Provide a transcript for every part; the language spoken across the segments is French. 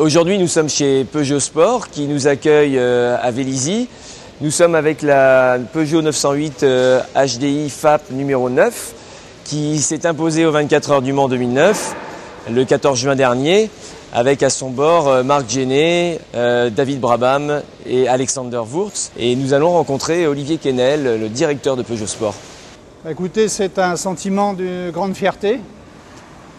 Aujourd'hui, nous sommes chez Peugeot Sport qui nous accueille à Vélizy. Nous sommes avec la Peugeot 908 HDI FAP numéro 9 qui s'est imposée aux 24 heures du Mans 2009, le 14 juin dernier, avec à son bord Marc Gené, David Brabham et Alexander Wurz. Et nous allons rencontrer Olivier Quesnel, le directeur de Peugeot Sport. Écoutez, c'est un sentiment de grande fierté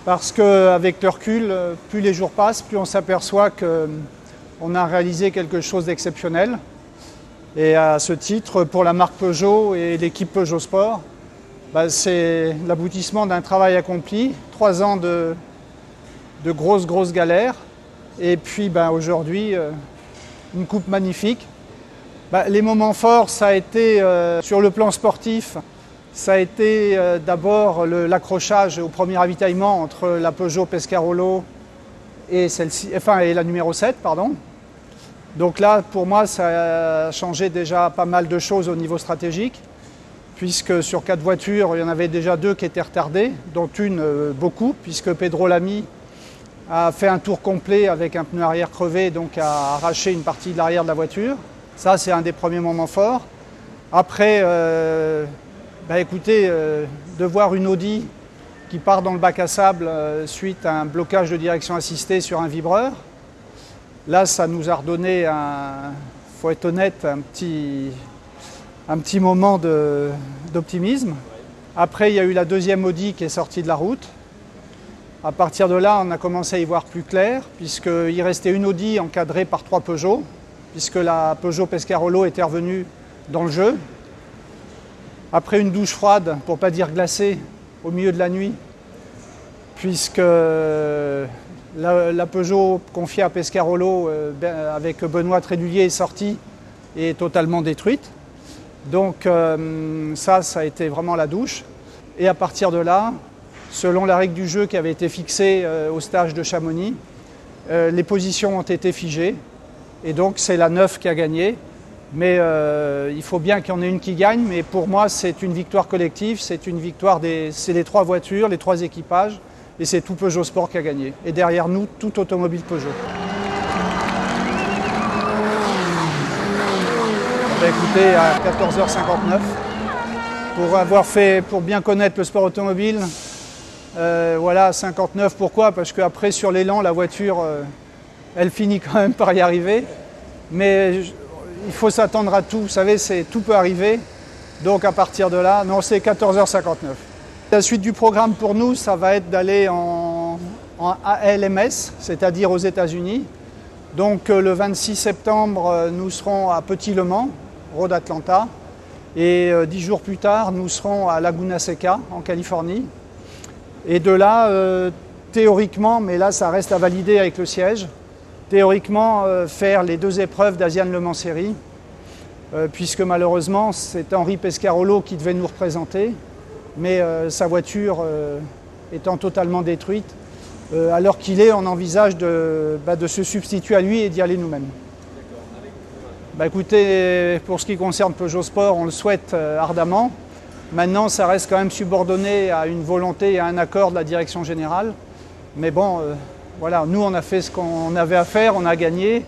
parce qu'avec le recul, plus les jours passent, plus on s'aperçoit qu'on a réalisé quelque chose d'exceptionnel. Et à ce titre, pour la marque Peugeot et l'équipe Peugeot Sport, c'est l'aboutissement d'un travail accompli, 3 ans de grosses galères, et puis aujourd'hui, une coupe magnifique. Les moments forts, ça a été sur le plan sportif, ça a été d'abord l'accrochage au premier ravitaillement entre la Peugeot Pescarolo et la numéro 7, pardon. Donc là, pour moi, ça a changé déjà pas mal de choses au niveau stratégique, puisque sur 4 voitures, il y en avait déjà 2 qui étaient retardées, dont une beaucoup, puisque Pedro Lamy a fait un tour complet avec un pneu arrière crevé, donc a arraché une partie de l'arrière de la voiture. Ça, c'est un des premiers moments forts. Après, écoutez, de voir une Audi qui part dans le bac à sable suite à un blocage de direction assistée sur un vibreur, là, ça nous a redonné, faut être honnête, un petit moment d'optimisme. Après, il y a eu la deuxième Audi qui est sortie de la route. À partir de là, on a commencé à y voir plus clair, puisqu'il restait une Audi encadrée par 3 Peugeot, puisque la Peugeot Pescarolo était revenue dans le jeu. Après une douche froide, pour ne pas dire glacée, au milieu de la nuit, puisque la Peugeot confiée à Pescarolo avec Benoît Trédulier est sortie et est totalement détruite. Donc ça a été vraiment la douche. Et à partir de là, selon la règle du jeu qui avait été fixée au stage de Chamonix, les positions ont été figées. Et donc c'est la 9 qui a gagné. Mais il faut bien qu'il y en ait une qui gagne. Mais pour moi, c'est une victoire collective. C'est une victoire c'est les 3 voitures, les 3 équipages. Et c'est tout Peugeot Sport qui a gagné. Et derrière nous, tout automobile Peugeot. Écoutez, à 14h59, pour bien connaître le sport automobile, 59, pourquoi? Parce qu'après, sur l'élan, la voiture, elle finit quand même par y arriver. Mais il faut s'attendre à tout. Vous savez, tout peut arriver. Donc à partir de là, non, c'est 14h59. La suite du programme pour nous, ça va être d'aller en ALMS, c'est-à-dire aux États-Unis. Donc le 26 septembre, nous serons à Petit-Le Mans, Road Atlanta. Et 10 jours plus tard, nous serons à Laguna Seca, en Californie. Et de là, théoriquement, mais là ça reste à valider avec le siège, théoriquement faire les 2 épreuves d'Asian Le Mans Series, puisque malheureusement c'est Henri Pescarolo qui devait nous représenter, mais sa voiture étant totalement détruite, à l'heure qu'il est, on envisage de se substituer à lui et d'y aller nous-mêmes. Écoutez, pour ce qui concerne Peugeot Sport, on le souhaite ardemment. Maintenant, ça reste quand même subordonné à une volonté et à un accord de la direction générale. Mais bon, voilà, nous on a fait ce qu'on avait à faire, on a gagné.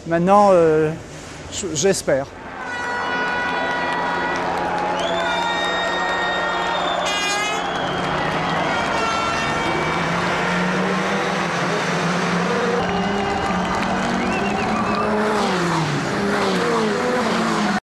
Maintenant, j'espère.